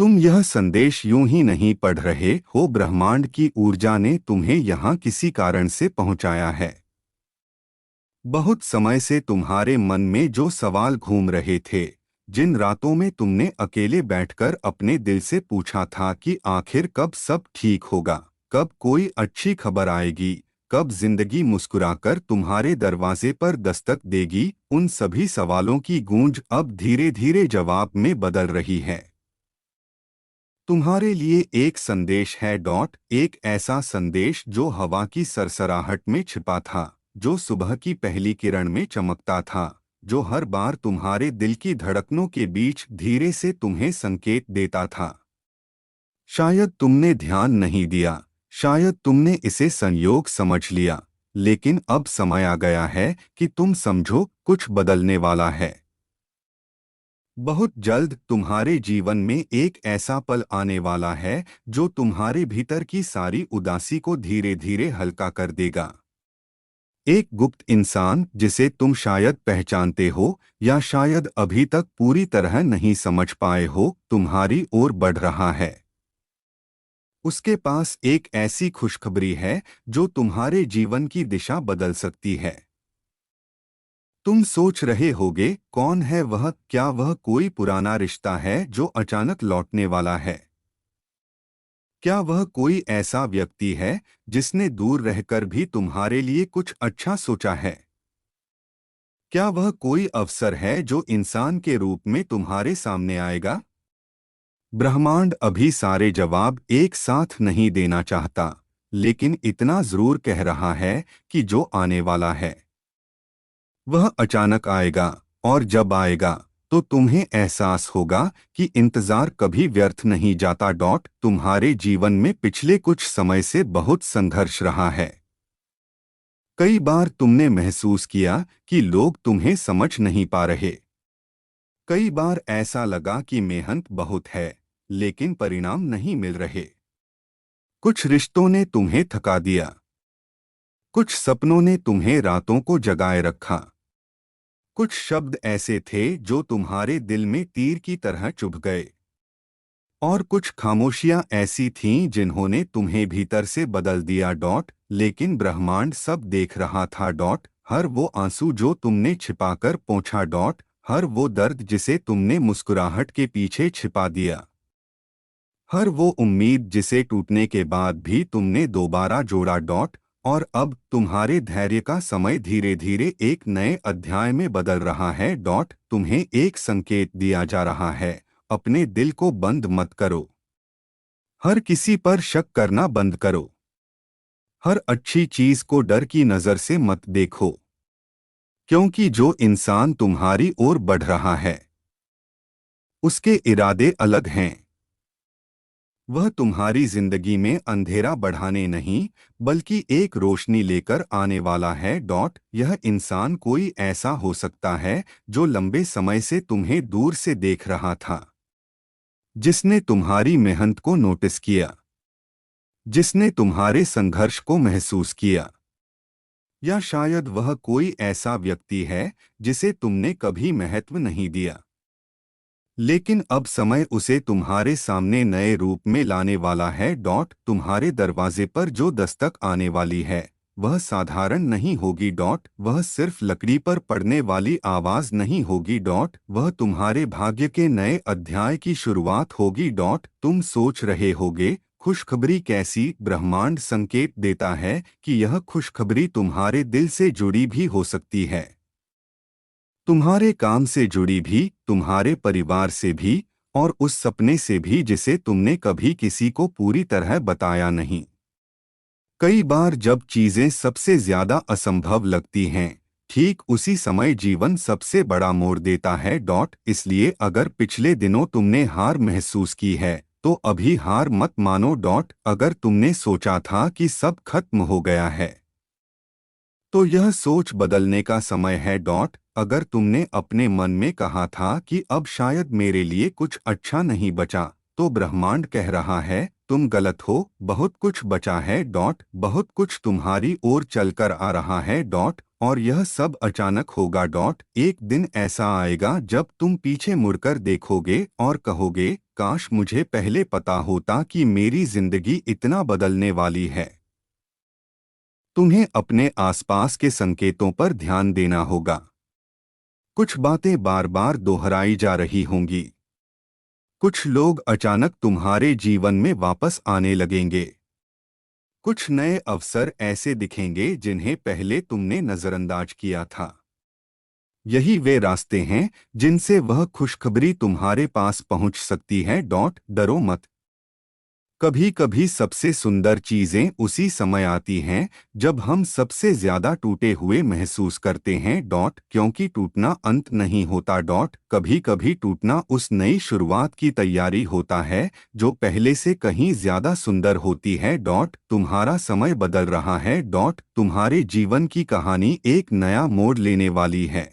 तुम यह संदेश यूं ही नहीं पढ़ रहे हो, ब्रह्मांड की ऊर्जा ने तुम्हें यहाँ किसी कारण से पहुंचाया है। बहुत समय से तुम्हारे मन में जो सवाल घूम रहे थे, जिन रातों में तुमने अकेले बैठकर अपने दिल से पूछा था कि आखिर कब सब ठीक होगा, कब कोई अच्छी खबर आएगी, कब जिंदगी मुस्कुराकर तुम्हारे दरवाजे पर दस्तक देगी, उन सभी सवालों की गूंज अब धीरे धीरे जवाब में बदल रही है। तुम्हारे लिए एक संदेश है। एक ऐसा संदेश जो हवा की सरसराहट में छिपा था, जो सुबह की पहली किरण में चमकता था, जो हर बार तुम्हारे दिल की धड़कनों के बीच धीरे से तुम्हें संकेत देता था। शायद तुमने ध्यान नहीं दिया, शायद तुमने इसे संयोग समझ लिया, लेकिन अब समय आ गया है कि तुम समझो, कुछ बदलने वाला है। बहुत जल्द तुम्हारे जीवन में एक ऐसा पल आने वाला है जो तुम्हारे भीतर की सारी उदासी को धीरे धीरे हल्का कर देगा। एक गुप्त इंसान जिसे तुम शायद पहचानते हो या शायद अभी तक पूरी तरह नहीं समझ पाए हो, तुम्हारी ओर बढ़ रहा है। उसके पास एक ऐसी खुशखबरी है जो तुम्हारे जीवन की दिशा बदल सकती है। तुम सोच रहे होगे, कौन है वह? क्या वह कोई पुराना रिश्ता है जो अचानक लौटने वाला है? क्या वह कोई ऐसा व्यक्ति है जिसने दूर रहकर भी तुम्हारे लिए कुछ अच्छा सोचा है? क्या वह कोई अवसर है जो इंसान के रूप में तुम्हारे सामने आएगा? ब्रह्मांड अभी सारे जवाब एक साथ नहीं देना चाहता, लेकिन इतना जरूर कह रहा है कि जो आने वाला है वह अचानक आएगा, और जब आएगा तो तुम्हें एहसास होगा कि इंतजार कभी व्यर्थ नहीं जाता। तुम्हारे जीवन में पिछले कुछ समय से बहुत संघर्ष रहा है। कई बार तुमने महसूस किया कि लोग तुम्हें समझ नहीं पा रहे। कई बार ऐसा लगा कि मेहनत बहुत है, लेकिन परिणाम नहीं मिल रहे। कुछ रिश्तों ने तुम्हें थका दिया, कुछ सपनों ने तुम्हें रातों को जगाए रखा। कुछ शब्द ऐसे थे जो तुम्हारे दिल में तीर की तरह चुभ गए, और कुछ खामोशियां ऐसी थीं जिन्होंने तुम्हें भीतर से बदल दिया। लेकिन ब्रह्मांड सब देख रहा था। हर वो आंसू जो तुमने छिपाकर पोंछा। हर वो दर्द जिसे तुमने मुस्कुराहट के पीछे छिपा दिया। हर वो उम्मीद जिसे टूटने के बाद भी तुमने दोबारा जोड़ा। और अब तुम्हारे धैर्य का समय धीरे धीरे एक नए अध्याय में बदल रहा है। तुम्हें एक संकेत दिया जा रहा है, अपने दिल को बंद मत करो। हर किसी पर शक करना बंद करो। हर अच्छी चीज को डर की नजर से मत देखो, क्योंकि जो इंसान तुम्हारी ओर बढ़ रहा है उसके इरादे अलग हैं। वह तुम्हारी जिंदगी में अंधेरा बढ़ाने नहीं, बल्कि एक रोशनी लेकर आने वाला है। यह इंसान कोई ऐसा हो सकता है जो लंबे समय से तुम्हें दूर से देख रहा था, जिसने तुम्हारी मेहनत को नोटिस किया, जिसने तुम्हारे संघर्ष को महसूस किया। या शायद वह कोई ऐसा व्यक्ति है जिसे तुमने कभी महत्व नहीं दिया, लेकिन अब समय उसे तुम्हारे सामने नए रूप में लाने वाला है। तुम्हारे दरवाजे पर जो दस्तक आने वाली है वह साधारण नहीं होगी। वह सिर्फ लकड़ी पर पड़ने वाली आवाज नहीं होगी। वह तुम्हारे भाग्य के नए अध्याय की शुरुआत होगी। तुम सोच रहे होगे, खुशखबरी कैसी? ब्रह्मांड संकेत देता है कि यह खुशखबरी तुम्हारे दिल से जुड़ी भी हो सकती है, तुम्हारे काम से जुड़ी भी, तुम्हारे परिवार से भी, और उस सपने से भी जिसे तुमने कभी किसी को पूरी तरह बताया नहीं। कई बार जब चीजें सबसे ज्यादा असंभव लगती हैं, ठीक उसी समय जीवन सबसे बड़ा मोड़ देता है। इसलिए अगर पिछले दिनों तुमने हार महसूस की है, तो अभी हार मत मानो। अगर तुमने सोचा था कि सब खत्म हो गया है, तो यह सोच बदलने का समय है। अगर तुमने अपने मन में कहा था कि अब शायद मेरे लिए कुछ अच्छा नहीं बचा, तो ब्रह्मांड कह रहा है, तुम गलत हो। बहुत कुछ बचा है। बहुत कुछ तुम्हारी ओर चलकर आ रहा है। और यह सब अचानक होगा। एक दिन ऐसा आएगा जब तुम पीछे मुड़कर देखोगे और कहोगे, काश मुझे पहले पता होता कि मेरी जिंदगी इतना बदलने वाली है। तुम्हें अपने आसपास के संकेतों पर ध्यान देना होगा। कुछ बातें बार बार दोहराई जा रही होंगी। कुछ लोग अचानक तुम्हारे जीवन में वापस आने लगेंगे। कुछ नए अवसर ऐसे दिखेंगे जिन्हें पहले तुमने नजरअंदाज किया था। यही वे रास्ते हैं जिनसे वह खुशखबरी तुम्हारे पास पहुंच सकती है। डरो मत। कभी कभी सबसे सुंदर चीजें उसी समय आती हैं जब हम सबसे ज्यादा टूटे हुए महसूस करते हैं। क्योंकि टूटना अंत नहीं होता। कभी कभी टूटना उस नई शुरुआत की तैयारी होता है जो पहले से कहीं ज्यादा सुंदर होती है। तुम्हारा समय बदल रहा है। तुम्हारे जीवन की कहानी एक नया मोड़ लेने वाली है।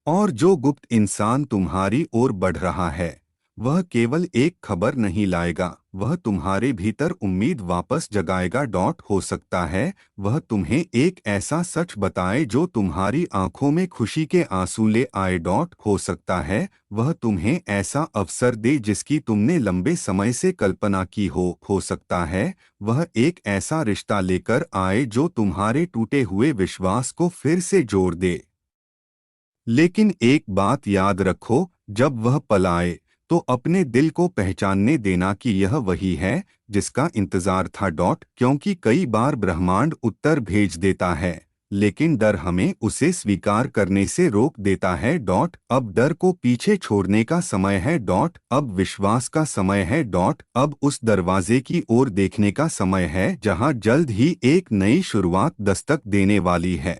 और जो गुप्त इंसान तुम्हारी ओर बढ़ रहा है वह केवल एक खबर नहीं लाएगा, वह तुम्हारे भीतर उम्मीद वापस जगाएगा। हो सकता है वह तुम्हें एक ऐसा सच बताए जो तुम्हारी आंखों में खुशी के आंसू ले आए। हो सकता है वह तुम्हें ऐसा अवसर दे जिसकी तुमने लंबे समय से कल्पना की हो सकता है वह एक ऐसा रिश्ता लेकर आए जो तुम्हारे टूटे हुए विश्वास को फिर से जोड़ दे। लेकिन एक बात याद रखो, जब वह पल आए तो अपने दिल को पहचानने देना कि यह वही है जिसका इंतजार था। क्योंकि कई बार ब्रह्मांड उत्तर भेज देता है लेकिन डर हमें उसे स्वीकार करने से रोक देता है। अब डर को पीछे छोड़ने का समय है। अब विश्वास का समय है। अब उस दरवाजे की ओर देखने का समय है जहां जल्द ही एक नई शुरुआत दस्तक देने वाली है।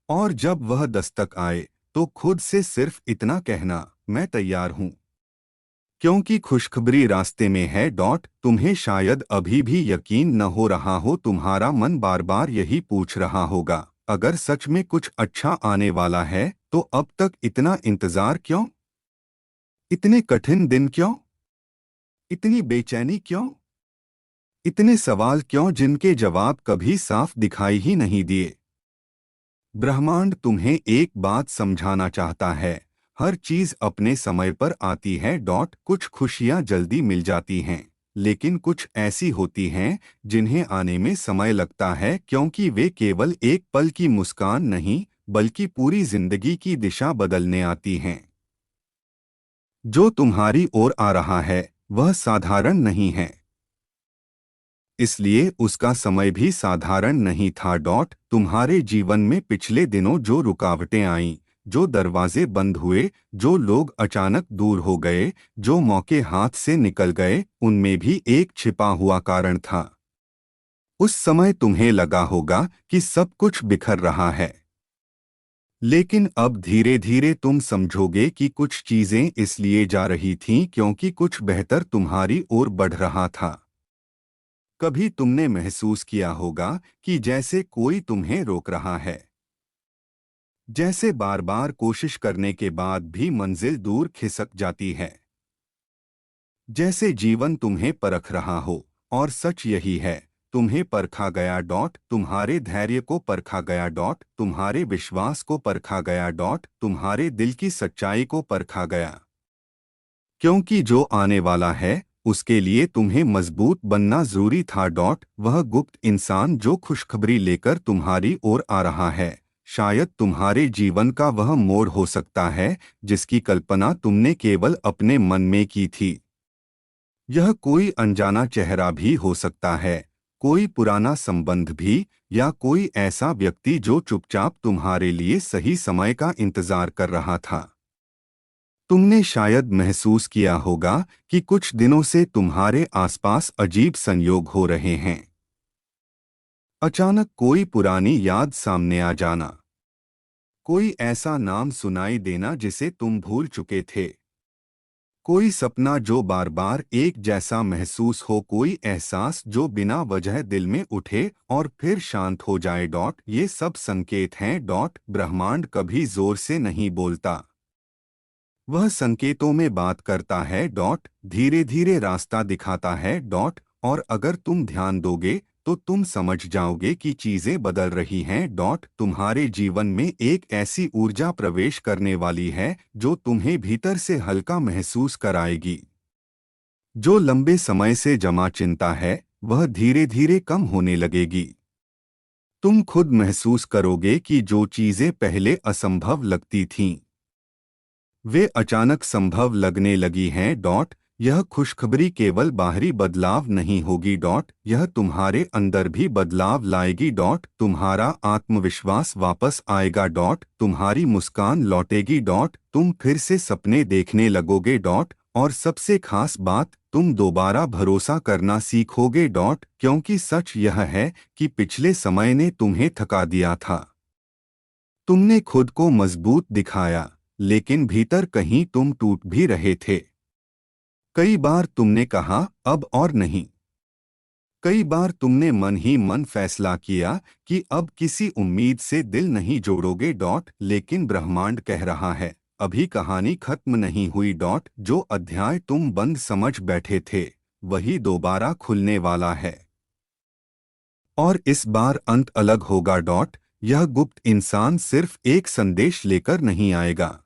और जब वह दस्तक आए तो खुद से सिर्फ इतना कहना, मैं तैयार हूं। क्योंकि खुशखबरी रास्ते में है। तुम्हें शायद अभी भी यकीन न हो रहा हो, तुम्हारा मन बार बार यही पूछ रहा होगा, अगर सच में कुछ अच्छा आने वाला है तो अब तक इतना इंतजार क्यों? इतने कठिन दिन क्यों? इतनी बेचैनी क्यों? इतने सवाल क्यों जिनके जवाब कभी साफ दिखाई ही नहीं दिए। ब्रह्मांड तुम्हें एक बात समझाना चाहता है, हर चीज अपने समय पर आती है। कुछ खुशियां जल्दी मिल जाती हैं लेकिन कुछ ऐसी होती हैं जिन्हें आने में समय लगता है क्योंकि वे केवल एक पल की मुस्कान नहीं बल्कि पूरी जिंदगी की दिशा बदलने आती हैं। जो तुम्हारी ओर आ रहा है वह साधारण नहीं है, इसलिए उसका समय भी साधारण नहीं था। तुम्हारे जीवन में पिछले दिनों जो रुकावटें आईं, जो दरवाजे बंद हुए, जो लोग अचानक दूर हो गए, जो मौके हाथ से निकल गए, उनमें भी एक छिपा हुआ कारण था। उस समय तुम्हें लगा होगा कि सब कुछ बिखर रहा है, लेकिन अब धीरे धीरे तुम समझोगे कि कुछ चीजें इसलिए जा रही थीं क्योंकि कुछ बेहतर तुम्हारी ओर बढ़ रहा था। कभी तुमने महसूस किया होगा कि जैसे कोई तुम्हें रोक रहा है, जैसे बार बार कोशिश करने के बाद भी मंजिल दूर खिसक जाती है, जैसे जीवन तुम्हें परख रहा हो। और सच यही है, तुम्हें परखा गया। तुम्हारे धैर्य को परखा गया। तुम्हारे विश्वास को परखा गया। तुम्हारे दिल की सच्चाई को परखा गया। क्योंकि जो आने वाला है उसके लिए तुम्हें मजबूत बनना जरूरी था। वह गुप्त इंसान जो खुशखबरी लेकर तुम्हारी ओर आ रहा है शायद तुम्हारे जीवन का वह मोड़ हो सकता है जिसकी कल्पना तुमने केवल अपने मन में की थी। यह कोई अनजाना चेहरा भी हो सकता है, कोई पुराना संबंध भी, या कोई ऐसा व्यक्ति जो चुपचाप तुम्हारे लिए सही समय का इंतजार कर रहा था। तुमने शायद महसूस किया होगा कि कुछ दिनों से तुम्हारे आसपास अजीब संयोग हो रहे हैं। अचानक कोई पुरानी याद सामने आ जाना, कोई ऐसा नाम सुनाई देना जिसे तुम भूल चुके थे, कोई सपना जो बार बार एक जैसा महसूस हो, कोई एहसास जो बिना वजह दिल में उठे और फिर शांत हो जाए। ये सब संकेत हैं। ब्रह्मांड कभी जोर से नहीं बोलता, वह संकेतों में बात करता है। धीरे धीरे रास्ता दिखाता है। और अगर तुम ध्यान दोगे तो तुम समझ जाओगे कि चीजें बदल रही हैं। तुम्हारे जीवन में एक ऐसी ऊर्जा प्रवेश करने वाली है जो तुम्हें भीतर से हल्का महसूस कराएगी। जो लंबे समय से जमा चिंता है वह धीरे धीरे कम होने लगेगी। तुम खुद महसूस करोगे कि जो चीजें पहले असंभव लगती थीं वे अचानक संभव लगने लगी हैं। यह खुशखबरी केवल बाहरी बदलाव नहीं होगी। यह तुम्हारे अंदर भी बदलाव लाएगी। तुम्हारा आत्मविश्वास वापस आएगा। तुम्हारी मुस्कान लौटेगी। तुम फिर से सपने देखने लगोगे। और सबसे खास बात, तुम दोबारा भरोसा करना सीखोगे। क्योंकि सच यह है कि पिछले समय ने तुम्हें थका दिया था। तुमने खुद को मजबूत दिखाया, लेकिन भीतर कहीं तुम टूट भी रहे थे। कई बार तुमने कहा अब और नहीं। कई बार तुमने मन ही मन फैसला किया कि अब किसी उम्मीद से दिल नहीं जोड़ोगे। लेकिन ब्रह्मांड कह रहा है अभी कहानी खत्म नहीं हुई। जो अध्याय तुम बंद समझ बैठे थे वही दोबारा खुलने वाला है। और इस बार अंत अलग होगा। यह गुप्त इंसान सिर्फ एक संदेश लेकर नहीं आएगा,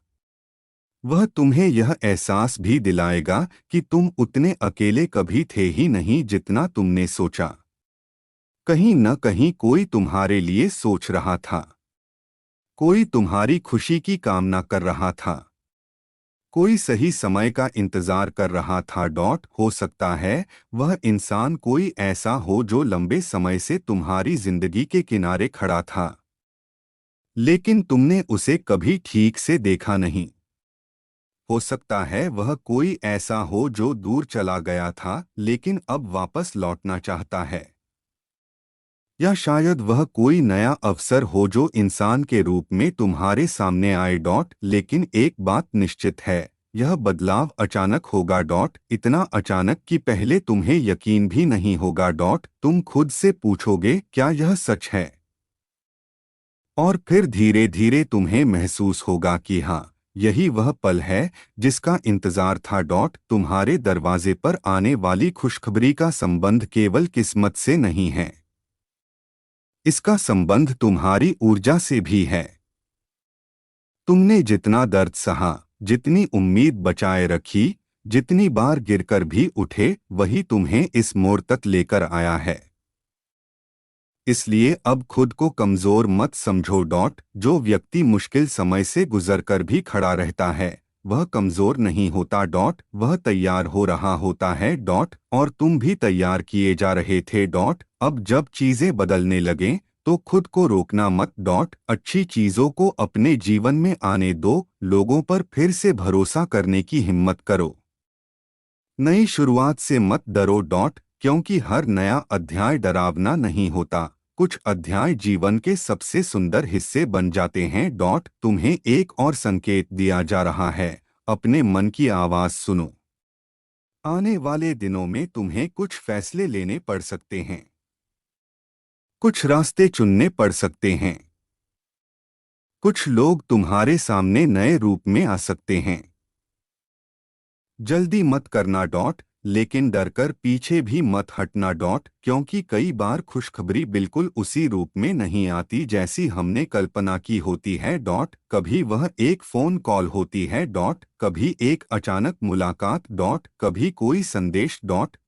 वह तुम्हें यह एहसास भी दिलाएगा कि तुम उतने अकेले कभी थे ही नहीं जितना तुमने सोचा। कहीं न कहीं कोई तुम्हारे लिए सोच रहा था, कोई तुम्हारी खुशी की कामना कर रहा था, कोई सही समय का इंतजार कर रहा था। हो सकता है वह इंसान कोई ऐसा हो जो लंबे समय से तुम्हारी जिंदगी के किनारे खड़ा था, लेकिन तुमने उसे कभी ठीक से देखा नहीं। हो सकता है वह कोई ऐसा हो जो दूर चला गया था लेकिन अब वापस लौटना चाहता है। या शायद वह कोई नया अवसर हो जो इंसान के रूप में तुम्हारे सामने आए। लेकिन एक बात निश्चित है, यह बदलाव अचानक होगा। इतना अचानक कि पहले तुम्हें यकीन भी नहीं होगा। तुम खुद से पूछोगे क्या यह सच है, और फिर धीरे धीरे तुम्हें महसूस होगा कि हाँ, यही वह पल है जिसका इंतजार था। तुम्हारे दरवाजे पर आने वाली खुशखबरी का संबंध केवल किस्मत से नहीं है, इसका संबंध तुम्हारी ऊर्जा से भी है। तुमने जितना दर्द सहा, जितनी उम्मीद बचाए रखी, जितनी बार गिरकर भी उठे, वही तुम्हें इस मोड़ तक लेकर आया है। इसलिए अब खुद को कमजोर मत समझो। जो व्यक्ति मुश्किल समय से गुजरकर भी खड़ा रहता है वह कमजोर नहीं होता। वह तैयार हो रहा होता है। और तुम भी तैयार किए जा रहे थे। अब जब चीजें बदलने लगें तो खुद को रोकना मत। अच्छी चीजों को अपने जीवन में आने दो, लोगों पर फिर से भरोसा करने की हिम्मत करो। नई शुरुआत से मत डरो। क्योंकि हर नया अध्याय डरावना नहीं होता, कुछ अध्याय जीवन के सबसे सुंदर हिस्से बन जाते हैं। तुम्हें एक और संकेत दिया जा रहा है, अपने मन की आवाज सुनो। आने वाले दिनों में तुम्हें कुछ फैसले लेने पड़ सकते हैं, कुछ रास्ते चुनने पड़ सकते हैं, कुछ लोग तुम्हारे सामने नए रूप में आ सकते हैं। जल्दी मत करना। लेकिन डरकर पीछे भी मत हटना। क्योंकि कई बार खुशखबरी बिल्कुल उसी रूप में नहीं आती जैसी हमने कल्पना की होती है। कभी वह एक फोन कॉल होती है। कभी एक अचानक मुलाकात। कभी कोई संदेश।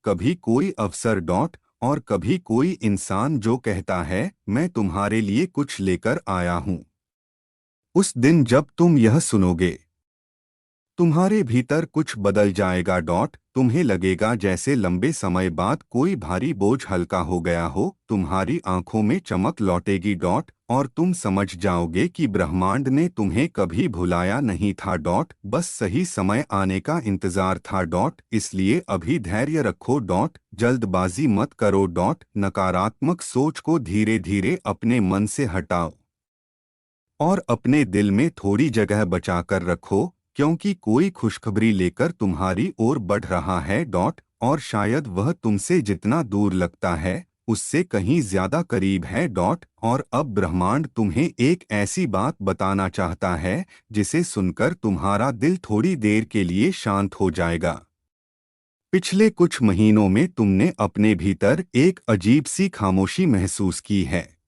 कभी कोई अवसर। और कभी कोई इंसान जो कहता है मैं तुम्हारे लिए कुछ लेकर आया हूं। उस दिन जब तुम यह सुनोगे तुम्हारे भीतर कुछ बदल जाएगा। तुम्हें लगेगा जैसे लंबे समय बाद कोई भारी बोझ हल्का हो गया हो। तुम्हारी आंखों में चमक लौटेगी। और तुम समझ जाओगे कि ब्रह्मांड ने तुम्हें कभी भुलाया नहीं था। बस सही समय आने का इंतजार था। इसलिए अभी धैर्य रखो। जल्दबाजी मत करो। नकारात्मक सोच को धीरे धीरे अपने मन से हटाओ और अपने दिल में थोड़ी जगह बचाकर रखो, क्योंकि कोई खुशखबरी लेकर तुम्हारी ओर बढ़ रहा है। और शायद वह तुमसे जितना दूर लगता है उससे कहीं ज्यादा करीब है। और अब ब्रह्मांड तुम्हें एक ऐसी बात बताना चाहता है जिसे सुनकर तुम्हारा दिल थोड़ी देर के लिए शांत हो जाएगा। पिछले कुछ महीनों में तुमने अपने भीतर एक अजीब सी खामोशी महसूस की है।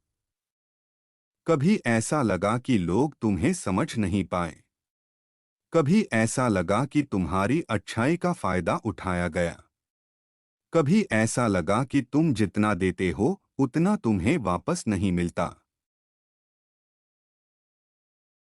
कभी ऐसा लगा कि लोग तुम्हें समझ नहीं पाए। कभी ऐसा लगा कि तुम्हारी अच्छाई का फायदा उठाया गया। कभी ऐसा लगा कि तुम जितना देते हो उतना तुम्हें वापस नहीं मिलता।